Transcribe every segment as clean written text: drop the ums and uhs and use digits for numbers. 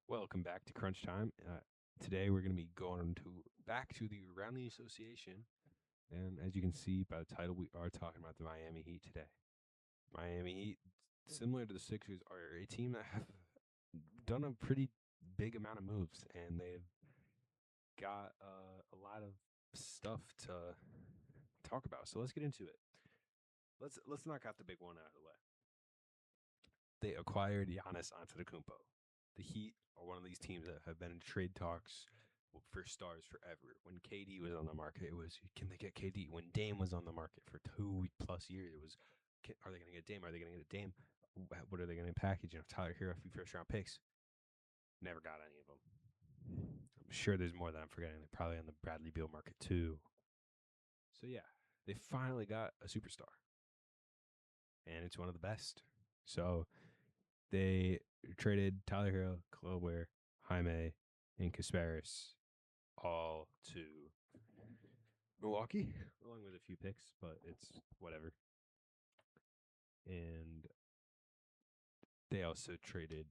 Welcome back to Crunch Time. Today we're going to be going back to the Around the Association, and as you can see by the title, we are talking about the Miami Heat today. Miami Heat, similar to the Sixers, are a team that have done a pretty big amount of moves, and they've got a lot of stuff to talk about. So let's get into it. Let's knock out the big one out of the way. They acquired Giannis Antetokounmpo. The Heat are one of these teams that have been in trade talks for stars forever. When KD was on the market, it was can they get KD? When Dame was on the market for 2+ years, it was are they going to get Dame? Are they going to get Dame? What are they going to package? Tyler Hero, a few first round picks. Never got any of them. I'm sure there's more that I'm forgetting. They're probably on the Bradley Beal market too. So yeah, they finally got a superstar, and it's one of the best. So they traded Tyler Hero, Khalil Ware, Jaime, and Kasparis all to Milwaukee, along with a few picks, but it's whatever. And they also traded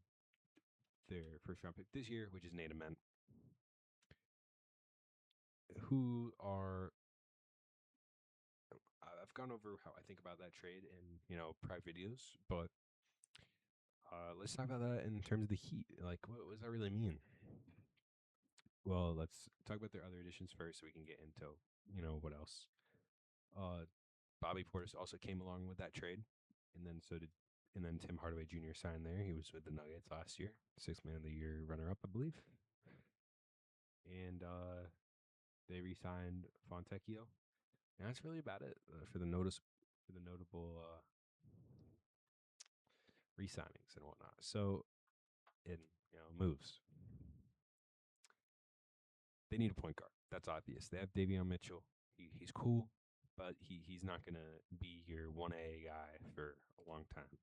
their first round pick this year, which is Nate Ament, who are. I've gone over how I think about that trade in prior videos, but let's talk about that in terms of the Heat. Like, what does that really mean? Well, let's talk about their other additions first, so we can get into what else. Bobby Portis also came along with that trade, and then Tim Hardaway Jr. signed there. He was with the Nuggets last year, Sixth Man of the Year runner-up, I believe. And they re-signed Fontecchio, and that's really about it for the notable re-signings and whatnot. So, in moves, they need a point guard. That's obvious. They have Davion Mitchell. He's cool, but he's not gonna be your 1A guy for a long time.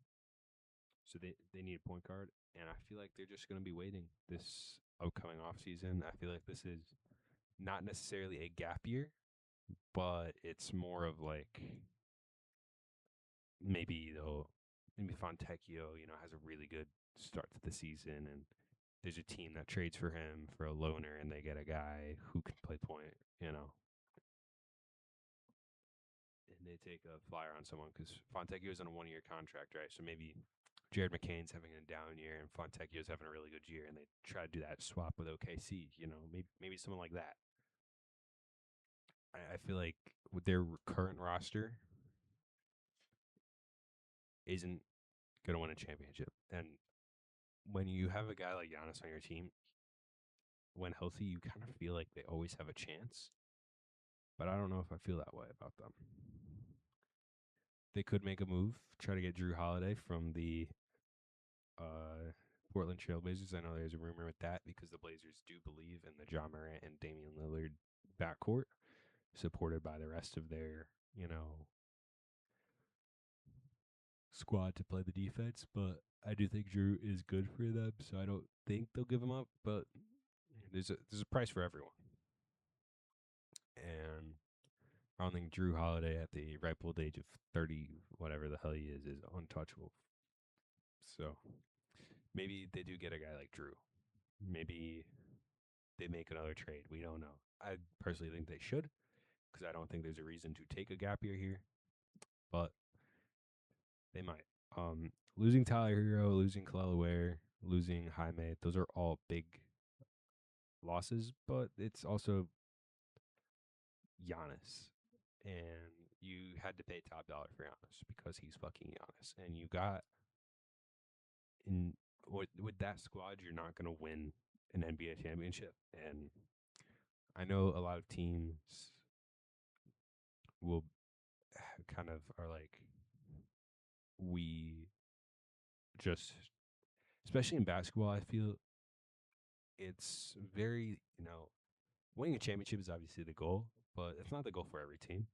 So they need a point guard, and I feel like they're just going to be waiting this upcoming off season. I feel like this is not necessarily a gap year, but it's more of like maybe Fontecchio, has a really good start to the season, and there's a team that trades for him for a loaner, and they get a guy who can play point, and they take a flyer on someone because Fontecchio's on a 1-year contract, right? So maybe Jared McCain's having a down year and Fontecchio's having a really good year, and they try to do that swap with OKC. Maybe someone like that. I feel like with their current roster isn't going to win a championship, and when you have a guy like Giannis on your team, when healthy, you kind of feel like they always have a chance. But I don't know if I feel that way about them. They could make a move, try to get Drew Holiday from the Portland Trailblazers. I know there's a rumor with that because the Blazers do believe in the Ja Morant and Damian Lillard backcourt, supported by the rest of their, squad to play the defense. But I do think Drew is good for them, so I don't think they'll give him up. But there's a price for everyone, and I don't think Drew Holiday at the ripe old age of 30, whatever the hell he is untouchable. So maybe they do get a guy like Drew. Maybe they make another trade. We don't know. I personally think they should because I don't think there's a reason to take a gap year here, but they might. Losing Tyler Hero, losing Khalil Ware, losing Jaime, those are all big losses, but it's also Giannis. And you had to pay top dollar for Giannis because he's fucking Giannis. And you got with that squad, you're not going to win an NBA championship. And I know a lot of teams will kind of are like, we just, especially in basketball, I feel it's very, winning a championship is obviously the goal, but it's not the goal for every team.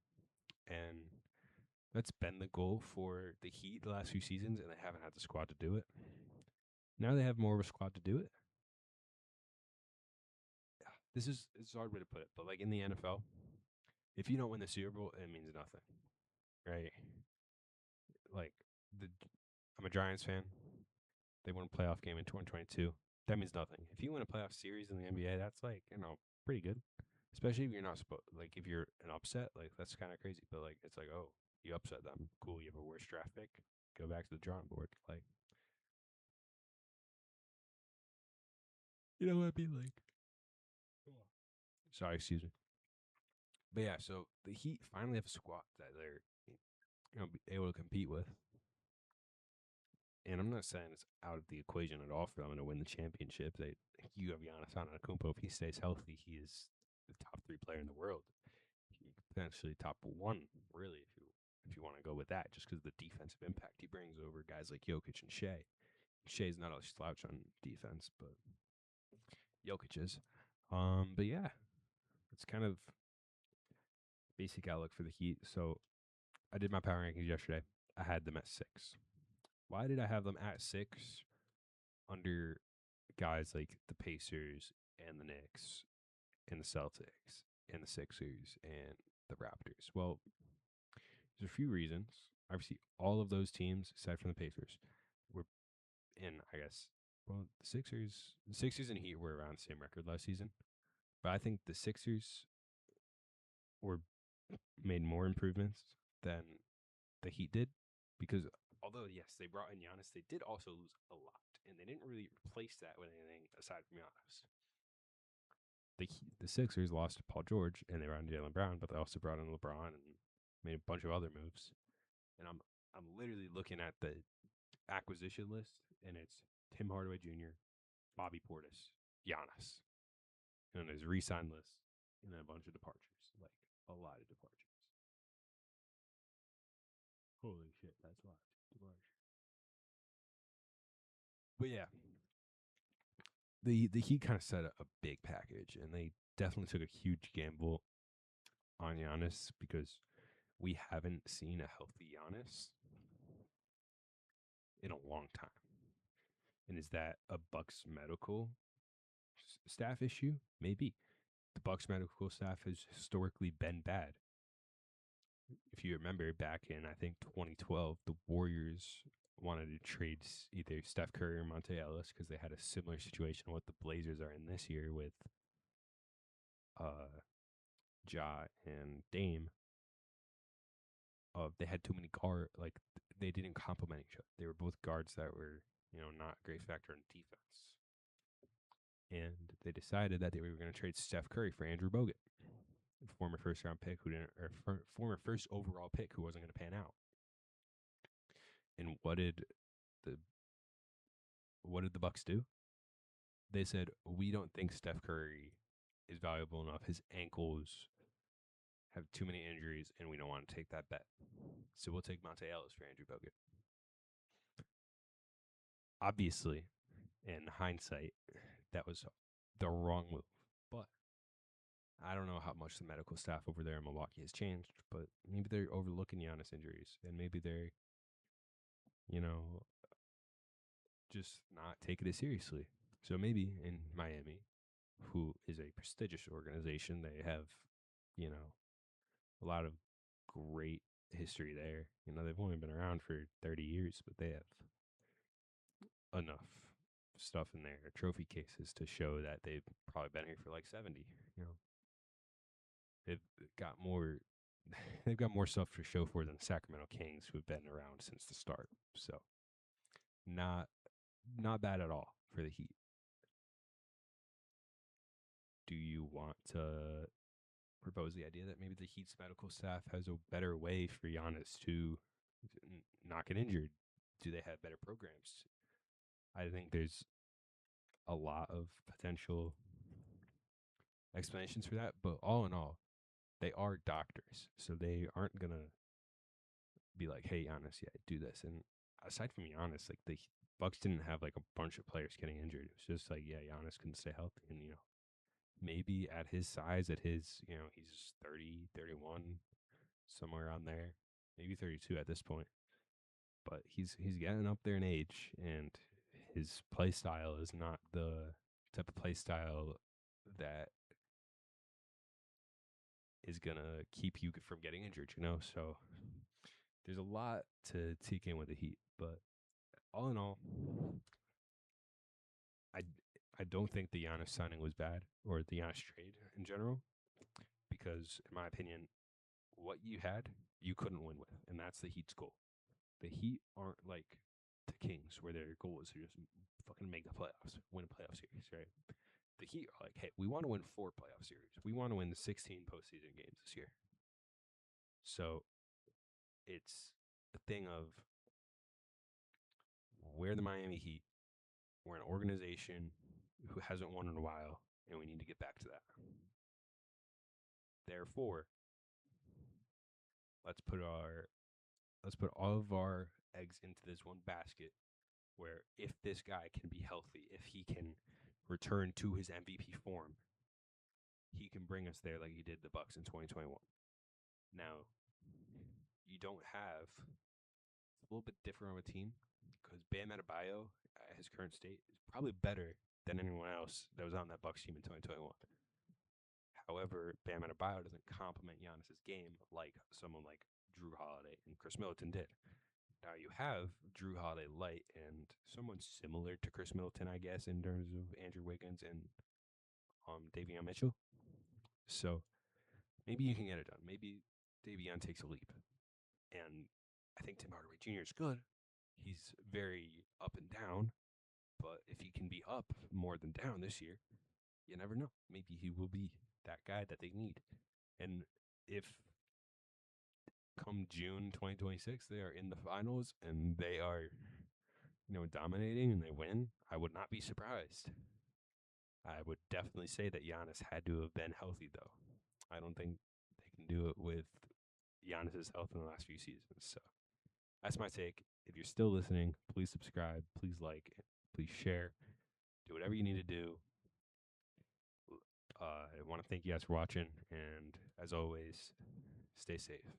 And that's been the goal for the Heat the last few seasons, and they haven't had the squad to do it. Now they have more of a squad to do it. It's a hard way to put it, but like in the NFL, if you don't win the Super Bowl, it means nothing, right? Like I'm a Giants fan. They won a playoff game in 2022. that means nothing. If you win a playoff series in the NBA, that's like, pretty good. Especially if you're not supposed, like, if you're an upset, like, that's kind of crazy. But, like, it's like, oh, you upset them. Cool. You have a worse draft pick. Go back to the drawing board. Like, you know what I mean? Like, sorry, excuse me. But yeah, so the Heat finally have a squad that they're, able to compete with. And I'm not saying it's out of the equation at all for them to win the championship. You have Giannis Antetokounmpo. If he stays healthy, he is the top 3 player in the world. He potentially top 1, really, if you want to go with that, just because of the defensive impact he brings over guys like Jokic and Shea. Shea's not a slouch on defense, but Jokic is. But yeah, it's kind of basic outlook for the Heat. So I did my power rankings yesterday. I had them at 6. Why did I have them at 6 under guys like the Pacers and the Knicks and the Celtics and the Sixers and the Raptors? Well, there's a few reasons. Obviously, all of those teams, aside from the Pacers, were in, I guess, well, the Sixers and Heat were around the same record last season. But I think the Sixers were made more improvements than the Heat did because although yes, they brought in Giannis, they did also lose a lot, and they didn't really replace that with anything aside from Giannis. The Sixers lost to Paul George and they brought in Jaylen Brown, but they also brought in LeBron and made a bunch of other moves. And I'm literally looking at the acquisition list, and it's Tim Hardaway Jr., Bobby Portis, Giannis, and there's re-sign list, and then a bunch of departures, like a lot of departures. Holy shit, that's a lot of departures. But yeah, the Heat kind of set a big package, and they definitely took a huge gamble on Giannis because we haven't seen a healthy Giannis in a long time. And is that a Bucks medical staff issue? Maybe. The Bucks medical staff has historically been bad. If you remember back in, I think, 2012, the Warriors wanted to trade either Steph Curry or Monte Ellis because they had a similar situation to what the Blazers are in this year with Ja and Dame. They had too many they didn't complement each other. They were both guards that were, not a great factor in defense. And they decided that they were going to trade Steph Curry for Andrew Bogut, former first round pick former first overall pick who wasn't going to pan out. And what did the Bucks do? They said, we don't think Steph Curry is valuable enough. His ankles have too many injuries, and we don't want to take that bet. So we'll take Monte Ellis for Andrew Bogut. Obviously, in hindsight, that was the wrong move. But I don't know how much the medical staff over there in Milwaukee has changed, but maybe they're overlooking Giannis injuries, and maybe they're, just not taking it seriously. So maybe in Miami, who is a prestigious organization, they have, a lot of great history there. They've only been around for 30 years, but they have enough stuff in their trophy cases to show that they've probably been here for like 70. They've got more they've got more stuff to show for than the Sacramento Kings, who have been around since the start. So not bad at all for the Heat. Do you want to propose the idea that maybe the Heat's medical staff has a better way for Giannis to not get injured? Do they have better programs? I think there's a lot of potential explanations for that, but all in all, they are doctors, so they aren't gonna be like, "Hey, Giannis, yeah, do this." And aside from Giannis, like the Bucks didn't have like a bunch of players getting injured. It was just like, yeah, Giannis couldn't stay healthy, and maybe at his size, he's 30, 31, somewhere around there, maybe 32 at this point. But he's getting up there in age, and his play style is not the type of play style that is gonna keep you from getting injured, So there's a lot to take in with the Heat, but all in all, I don't think the Giannis signing was bad, or the Giannis trade in general, because in my opinion, what you had, you couldn't win with, and that's the Heat's goal. The Heat aren't like the Kings, where their goal is to just fucking make the playoffs, win a playoff series, right? The Heat are like, hey, we want to win 4 playoff series. We want to win the 16 postseason games this year. So it's a thing of we're the Miami Heat. We're an organization who hasn't won in a while, and we need to get back to that. Therefore, let's put all of our eggs into this one basket where if this guy can be healthy, if he can return to his MVP form, he can bring us there like he did the Bucks in 2021. Now, you don't have it's a little bit different of a team because Bam Adebayo at his current state is probably better than anyone else that was on that Bucks team in 2021. However, Bam Adebayo doesn't complement Giannis's game like someone like Drew Holiday and Chris Middleton did. Now you have Drew Holiday light and someone similar to Chris Middleton, I guess, in terms of Andrew Wiggins and Davion Mitchell. So maybe you can get it done. Maybe Davion takes a leap. And I think Tim Hardaway Jr. is good. He's very up and down, but if he can be up more than down this year, you never know. Maybe he will be that guy that they need. And if come June 2026 they are in the finals and they are, dominating and they win, I would not be surprised. I would definitely say that Giannis had to have been healthy though. I don't think they can do it with Giannis's health in the last few seasons. So that's my take. If you're still listening, please subscribe, please like, please share, do whatever you need to do. I want to thank you guys for watching, and as always, stay safe.